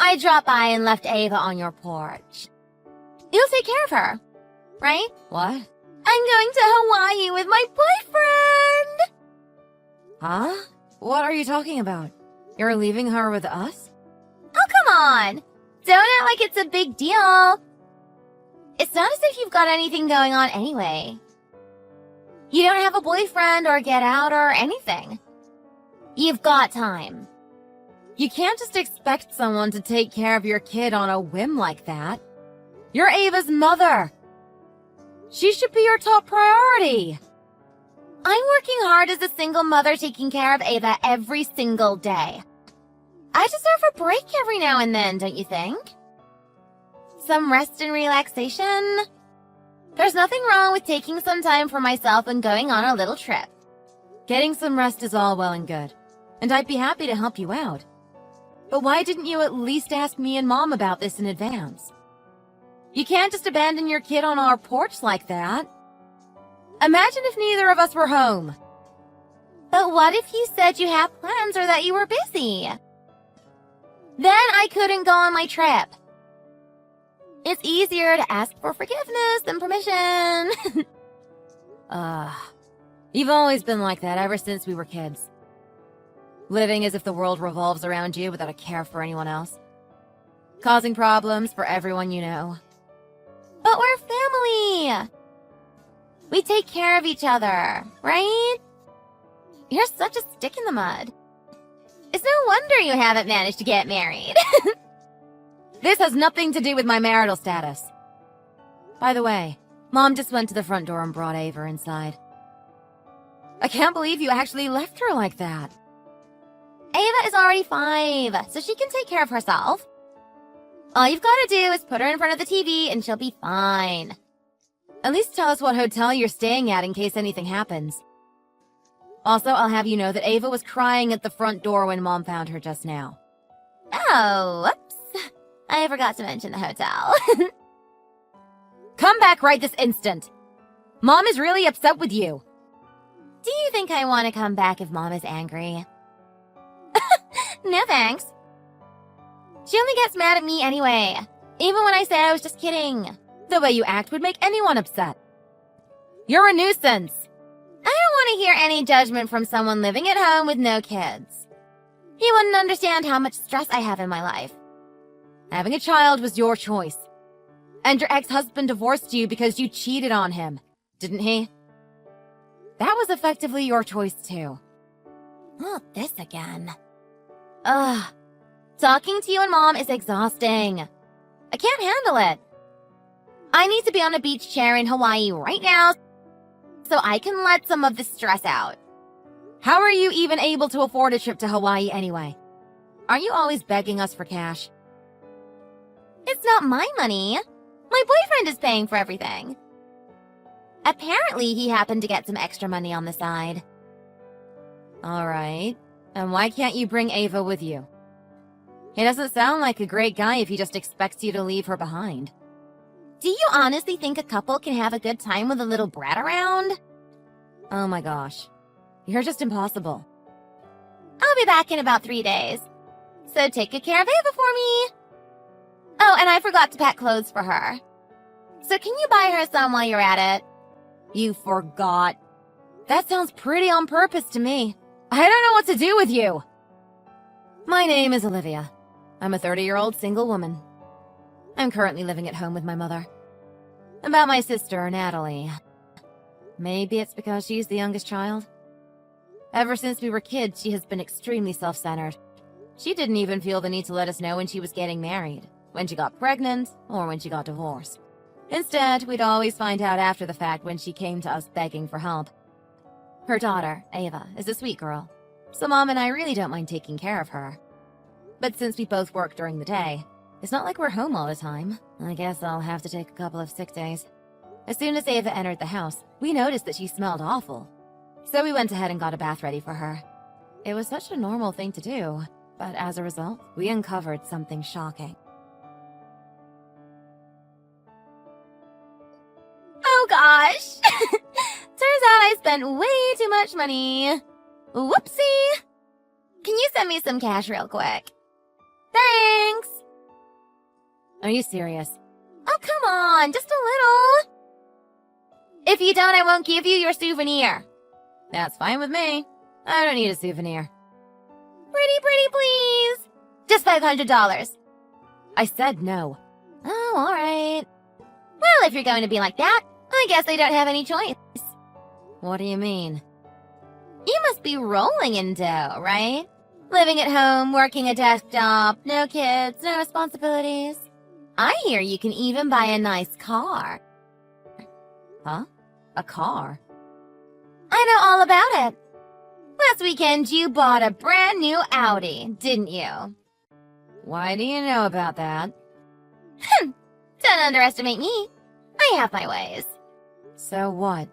I dropped by and left Ava on your porch. You'll take care of her, right? What? I'm going to Hawaii with my boyfriend! Huh? What are you talking about? You're leaving her with us? Oh, come on! Don't act like it's a big deal. It's not as if you've got anything going on anyway. You don't have a boyfriend or get out or anything. You've got time. You can't just expect someone to take care of your kid on a whim like that. You're Ava's mother. She should be your top priority. I'm working hard as a single mother taking care of Ava every single day. I deserve a break every now and then, don't you think? Some rest and relaxation. There's nothing wrong with taking some time for myself and going on a little trip. Getting some rest is all well and good, and I'd be happy to help you out. But why didn't you at least ask me and Mom about this in advance? You can't just abandon your kid on our porch like that. Imagine if neither of us were home. But what if you said you had plans or that you were busy? Then I couldn't go on my trip. It's easier to ask for forgiveness than permission. You've always been like that ever since we were kids. Living as if the world revolves around you without a care for anyone else. Causing problems for everyone you know. But we're family. We take care of each other, right? You're such a stick in the mud. It's no wonder you haven't managed to get married. This has nothing to do with my marital status. By the way, Mom just went to the front door and brought Ava inside. I can't believe you actually left her like that. Ava is already 5, so she can take care of herself. All you've got to do is put her in front of the TV and she'll be fine. At least tell us what hotel you're staying at in case anything happens. Also, I'll have you know that Ava was crying at the front door when Mom found her just now. Oh, whoops. I forgot to mention the hotel. Come back right this instant. Mom is really upset with you. Do you think I want to come back if Mom is angry? No thanks. She only gets mad at me anyway, even when I say I was just kidding. The way you act would make anyone upset. You're a nuisance. I don't want to hear any judgment from someone living at home with no kids. He wouldn't understand how much stress I have in my life. Having a child was your choice. And your ex-husband divorced you because you cheated on him, didn't he? That was effectively your choice too. Not this again. Ugh. Talking to you and Mom is exhausting. I can't handle it. I need to be on a beach chair in Hawaii right now so I can let some of the stress out. How are you even able to afford a trip to Hawaii anyway? Aren't you always begging us for cash? It's not my money. My boyfriend is paying for everything. Apparently, he happened to get some extra money on the side. Alright. And why can't you bring Ava with you? He doesn't sound like a great guy if he just expects you to leave her behind. Do you honestly think a couple can have a good time with a little brat around? Oh my gosh. You're just impossible. I'll be back in about 3 days. So take good care of Ava for me. Oh, and I forgot to pack clothes for her. So can you buy her some while you're at it? You forgot. That sounds pretty on purpose to me. I don't know what to do with you. My name is Olivia. I'm a 30-year-old single woman. I'm currently living at home with my mother. About my sister, Natalie. Maybe it's because she's the youngest child. Ever since we were kids, she has been extremely self-centered. She didn't even feel the need to let us know when she was getting married, when she got pregnant, or when she got divorced. Instead, we'd always find out after the fact when she came to us begging for help. Her daughter, Ava, is a sweet girl, so Mom and I really don't mind taking care of her. But since we both work during the day, it's not like we're home all the time. I guess I'll have to take a couple of sick days. As soon as Ava entered the house, we noticed that she smelled awful. So we went ahead and got a bath ready for her. It was such a normal thing to do, but as a result, we uncovered something shocking. Oh gosh! Turns out I spent way too much money. Whoopsie! Can you send me some cash real quick? Thanks! Are you serious? Oh, come on, just a little. If you don't, I won't give you your souvenir. That's fine with me. I don't need a souvenir. Pretty, please. Just $500. I said no. Oh, all right. Well, if you're going to be like that, I guess I don't have any choice. What do you mean? You must be rolling in dough, right? Living at home, working a desk job, no kids, no responsibilities. I hear you can even buy a nice car. Huh? A car? I know all about it. Last weekend, you bought a brand new Audi, didn't you? Why do you know about that? Don't underestimate me. I have my ways. So what?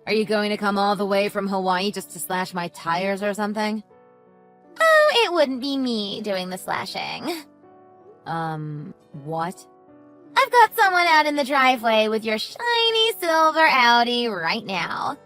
Are you going to come all the way from Hawaii just to slash my tires or something? Oh, it wouldn't be me doing the slashing. What? I've got someone out in the driveway with your shiny silver Audi right now.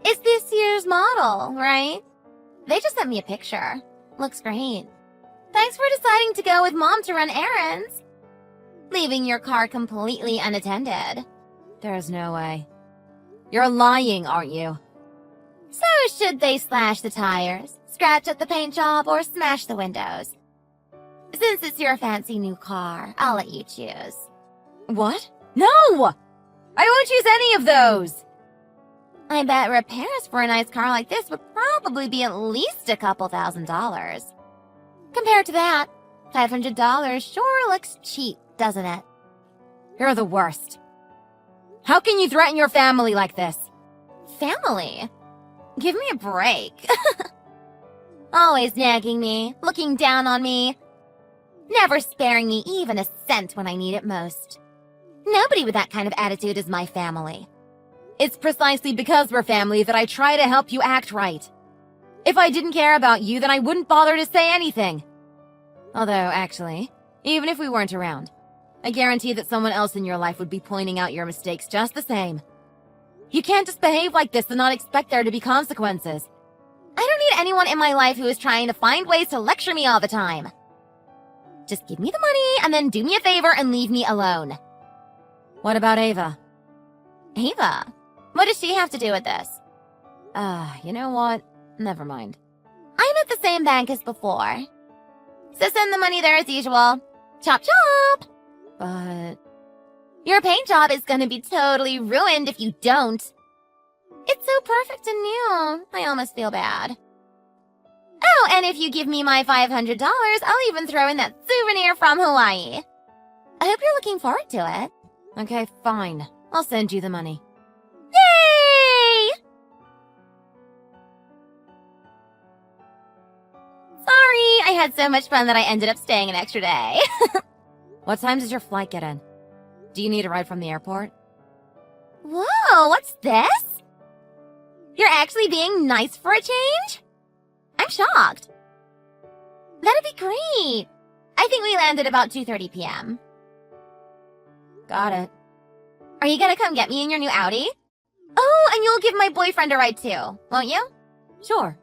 It's this year's model, right? They just sent me a picture. Looks great. Thanks for deciding to go with Mom to run errands. Leaving your car completely unattended. There's no way. You're lying, aren't you? So should they slash the tires, scratch up the paint job, or smash the windows? Since it's your fancy new car, I'll let you choose. What? No! I won't choose any of those! I bet repairs for a nice car like this would probably be at least a couple $1,000s. Compared to that, $500 sure looks cheap, doesn't it? You're the worst. How can you threaten your family like this? Family? Give me a break. Always nagging me, looking down on me, never sparing me even a cent when I need it most. Nobody with that kind of attitude is my family. It's precisely because we're family that I try to help you act right. If I didn't care about you, then I wouldn't bother to say anything. Although, actually, even if we weren't around, I guarantee that someone else in your life would be pointing out your mistakes just the same. You can't just behave like this and not expect there to be consequences. I don't need anyone in my life who is trying to find ways to lecture me all the time. Just give me the money and then do me a favor and leave me alone. What about Ava? Ava? What does she have to do with this? You know what? Never mind. I'm at the same bank as before. So send the money there as usual. Chop chop! But... Your paint job is gonna be totally ruined if you don't. It's so perfect and new. I almost feel bad. Oh, and if you give me my $500, I'll even throw in that souvenir from Hawaii. I hope you're looking forward to it. Okay, fine. I'll send you the money. Yay! Sorry, I had so much fun that I ended up staying an extra day. What time does your flight get in? Do you need a ride from the airport? Whoa, what's this? You're actually being nice for a change? I'm shocked. That'd be great. I think we landed about 2:30 p.m. Got it. Are you gonna come get me in your new Audi? Oh, and you'll give my boyfriend a ride too, won't you? Sure.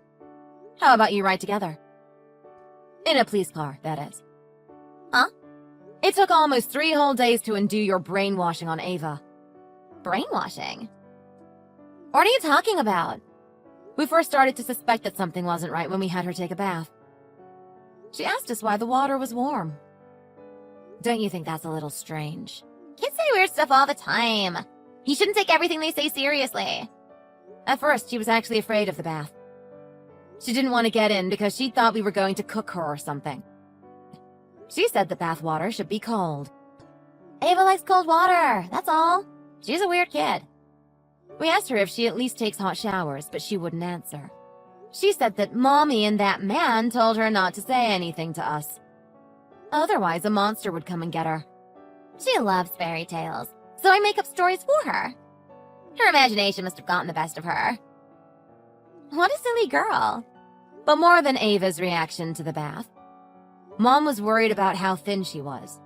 How about you ride together? In a police car, that is. Huh? It took almost 3 whole days to undo your brainwashing on Ava. Brainwashing? What are you talking about? We first started to suspect that something wasn't right when we had her take a bath. She asked us why the water was warm. Don't you think that's a little strange? Kids say weird stuff all the time. You shouldn't take everything they say seriously. At first, she was actually afraid of the bath. She didn't want to get in because she thought we were going to cook her or something. She said the bath water should be cold. Ava likes cold water, that's all. She's a weird kid. We asked her if she at least takes hot showers, but she wouldn't answer. She said that Mommy and that man told her not to say anything to us. Otherwise, a monster would come and get her. She loves fairy tales, so I make up stories for her. Her imagination must have gotten the best of her. What a silly girl. But more than Ava's reaction to the bath, Mom was worried about how thin she was.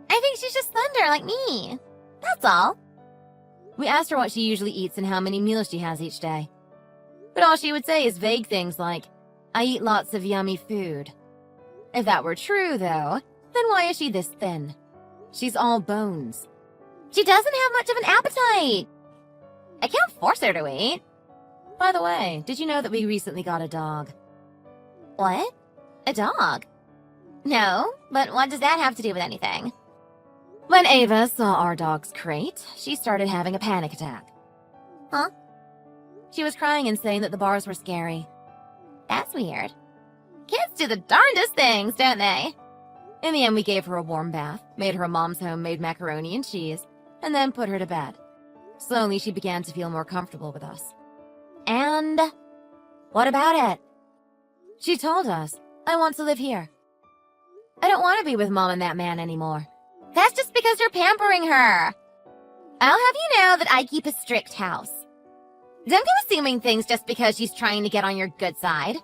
I think she's just slender like me. That's all. We asked her what she usually eats and how many meals she has each day. But all she would say is vague things like, I eat lots of yummy food. If that were true, though, then why is she this thin? She's all bones. She doesn't have much of an appetite. I can't force her to eat. By the way, did you know that we recently got a dog? What? A dog? No, but what does that have to do with anything? When Ava saw our dog's crate, she started having a panic attack. Huh? She was crying and saying that the bars were scary. That's weird. Kids do the darndest things, don't they? In the end, we gave her a warm bath, made her a mom's homemade macaroni and cheese, and then put her to bed. Slowly, she began to feel more comfortable with us. And what about it? She told us, "I want to live here. I don't want to be with Mom and that man anymore." That's just because you're pampering her. I'll have you know that I keep a strict house. Don't go assuming things just because she's trying to get on your good side.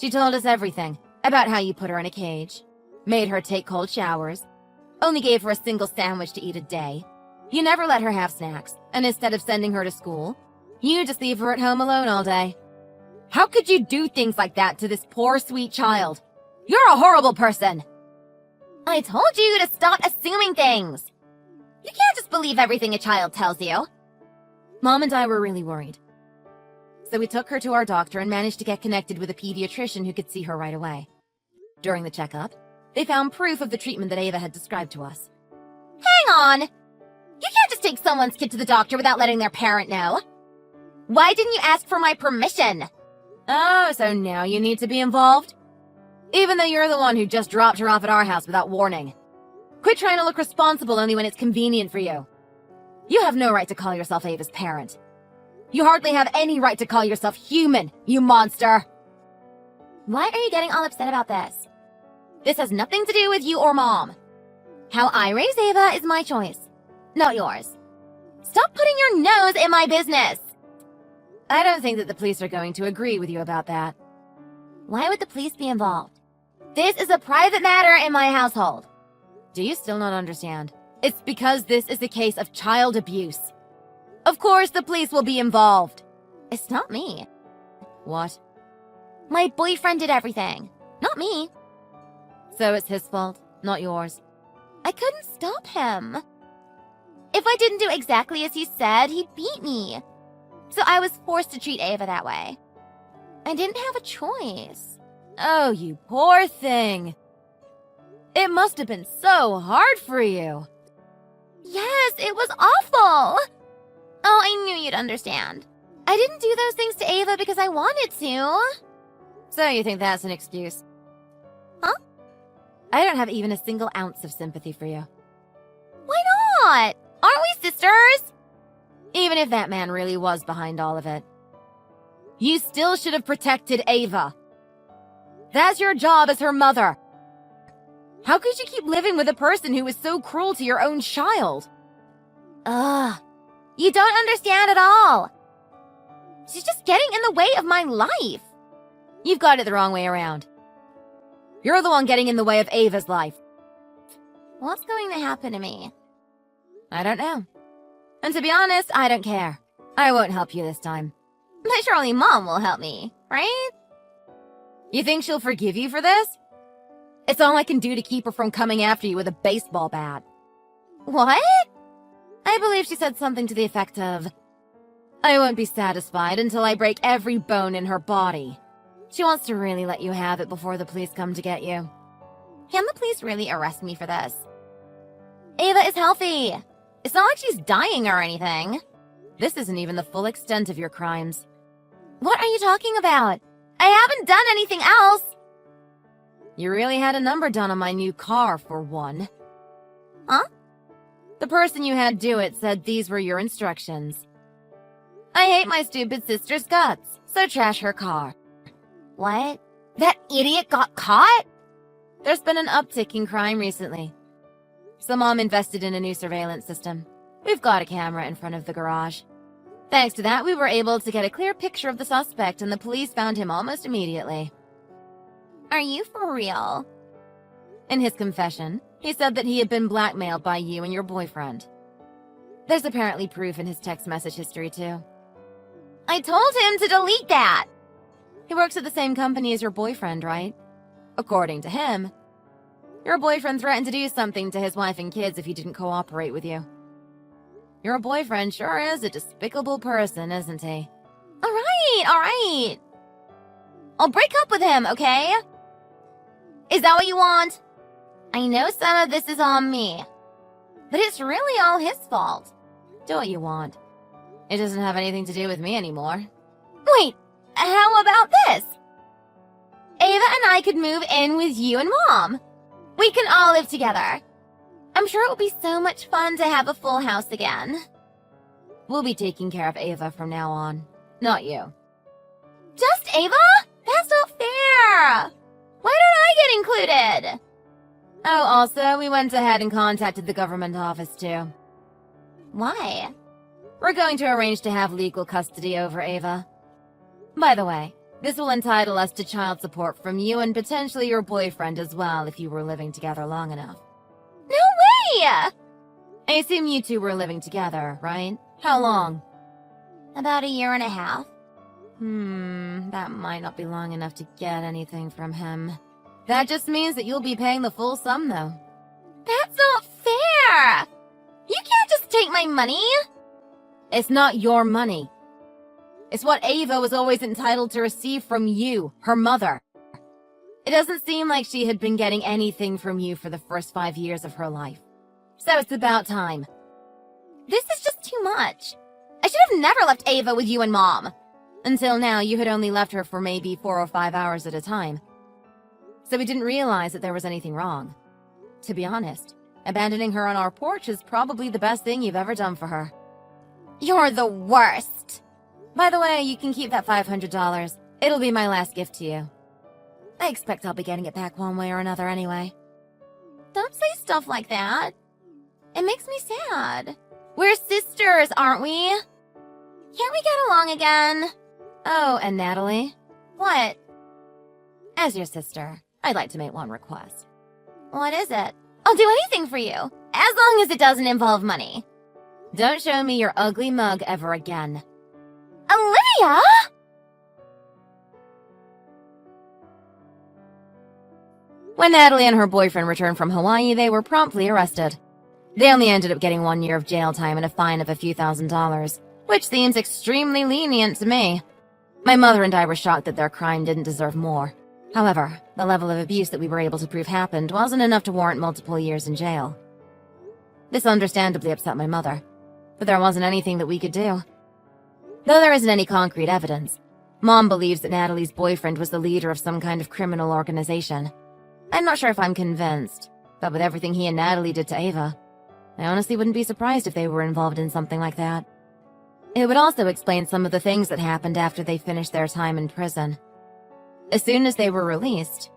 She told us everything about how you put her in a cage, made her take cold showers, only gave her a single sandwich to eat a day. You never let her have snacks, and instead of sending her to school, you just leave her at home alone all day. How could you do things like that to this poor, sweet child? You're a horrible person! I told you to stop assuming things. You can't just believe everything a child tells you. Mom and I were really worried. So we took her to our doctor and managed to get connected with a pediatrician who could see her right away. During the checkup, they found proof of the treatment that Ava had described to us. Hang on! You can't just take someone's kid to the doctor without letting their parent know. Why didn't you ask for my permission? Oh, so now you need to be involved? Even though you're the one who just dropped her off at our house without warning. Quit trying to look responsible only when it's convenient for you. You have no right to call yourself Ava's parent. You hardly have any right to call yourself human, you monster! Why are you getting all upset about this? This has nothing to do with you or Mom. How I raise Ava is my choice, not yours. Stop putting your nose in my business! I don't think that the police are going to agree with you about that. Why would the police be involved? This is a private matter in my household. Do you still not understand? It's because this is a case of child abuse. Of course the police will be involved. It's not me. What? My boyfriend did everything, not me. So it's his fault, not yours. I couldn't stop him. If I didn't do exactly as he said, he'd beat me. So I was forced to treat Ava that way. I didn't have a choice. Oh, you poor thing. It must have been so hard for you. Yes, it was awful. Oh, I knew you'd understand. I didn't do those things to Ava because I wanted to. So you think that's an excuse? Huh? I don't have even a single ounce of sympathy for you. Why not? Aren't we sisters? Even if that man really was behind all of it. You still should have protected Ava. That's your job as her mother. How could you keep living with a person who was so cruel to your own child? Ugh. You don't understand at all. She's just getting in the way of my life. You've got it the wrong way around. You're the one getting in the way of Ava's life. What's going to happen to me? I don't know. And to be honest, I don't care. I won't help you this time. But surely Mom will help me, right? You think she'll forgive you for this? It's all I can do to keep her from coming after you with a baseball bat. What? I believe she said something to the effect of, "I won't be satisfied until I break every bone in her body." She wants to really let you have it before the police come to get you. Can the police really arrest me for this? Ava is healthy. It's not like she's dying or anything. This isn't even the full extent of your crimes. What are you talking about? I haven't done anything else. You really had a number done on my new car, for one. Huh? The person you had do it said these were your instructions. I hate my stupid sister's guts, so trash her car. What? That idiot got caught? There's been an uptick in crime recently. So Mom invested in a new surveillance system. We've got a camera in front of the garage. Thanks to that, we were able to get a clear picture of the suspect, and the police found him almost immediately. Are you for real? In his confession, he said that he had been blackmailed by you and your boyfriend. There's apparently proof in his text message history, too. I told him to delete that! He works at the same company as your boyfriend, right? According to him. Your boyfriend threatened to do something to his wife and kids if he didn't cooperate with you. Your boyfriend sure is a despicable person, isn't he? All right. I'll break up with him, okay? Is that what you want? I know some of this is on me, but it's really all his fault. Do what you want. It doesn't have anything to do with me anymore. Wait, how about this? Ava and I could move in with you and Mom. We can all live together. I'm sure it would be so much fun to have a full house again. We'll be taking care of Ava from now on, not you. Just Ava? That's not fair. Why don't I get included? Oh, also, we went ahead and contacted the government office, too. Why? We're going to arrange to have legal custody over Ava. By the way, this will entitle us to child support from you and potentially your boyfriend as well if you were living together long enough. No way! I assume you two were living together, right? How long? About 1.5 years. That might not be long enough to get anything from him. That just means that you'll be paying the full sum, though. That's not fair! You can't just take my money! It's not your money. It's what Ava was always entitled to receive from you, her mother. It doesn't seem like she had been getting anything from you for the first 5 years of her life. So it's about time. This is just too much. I should have never left Ava with you and Mom. Until now, you had only left her for maybe 4 or 5 hours at a time. So we didn't realize that there was anything wrong. To be honest, abandoning her on our porch is probably the best thing you've ever done for her. You're the worst. By the way, you can keep that $500. It'll be my last gift to you. I expect I'll be getting it back one way or another anyway. Don't say stuff like that. It makes me sad. We're sisters, aren't we? Can't we get along again? Oh, and Natalie? What? As your sister, I'd like to make one request. What is it? I'll do anything for you, as long as it doesn't involve money. Don't show me your ugly mug ever again. Olivia! When Natalie and her boyfriend returned from Hawaii, they were promptly arrested. They only ended up getting 1 year of jail time and a fine of a few $1,000s, which seems extremely lenient to me. My mother and I were shocked that their crime didn't deserve more. However, the level of abuse that we were able to prove happened wasn't enough to warrant multiple years in jail. This understandably upset my mother, but there wasn't anything that we could do. Though there isn't any concrete evidence, Mom believes that Natalie's boyfriend was the leader of some kind of criminal organization. I'm not sure if I'm convinced, but with everything he and Natalie did to Ava, I honestly wouldn't be surprised if they were involved in something like that. It would also explain some of the things that happened after they finished their time in prison. As soon as they were released,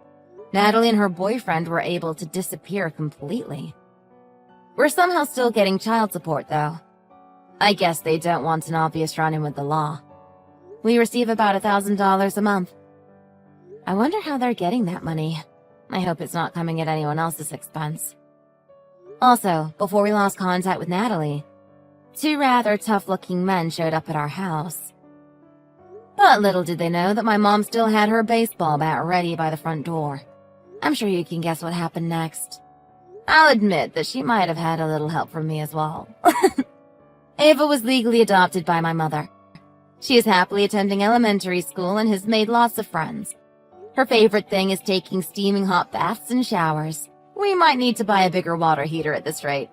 Natalie and her boyfriend were able to disappear completely. We're somehow still getting child support, though. I guess they don't want an obvious run-in with the law. We receive about $1,000 a month. I wonder how they're getting that money. I hope it's not coming at anyone else's expense. Also, before we lost contact with Natalie, 2 rather tough-looking men showed up at our house. But little did they know that my mom still had her baseball bat ready by the front door. I'm sure you can guess what happened next. I'll admit that she might have had a little help from me as well. Ava was legally adopted by my mother. She is happily attending elementary school and has made lots of friends. Her favorite thing is taking steaming hot baths and showers. We might need to buy a bigger water heater at this rate.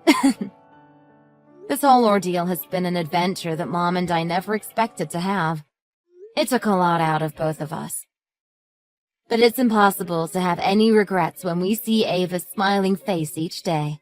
This whole ordeal has been an adventure that Mom and I never expected to have. It took a lot out of both of us. But it's impossible to have any regrets when we see Ava's smiling face each day.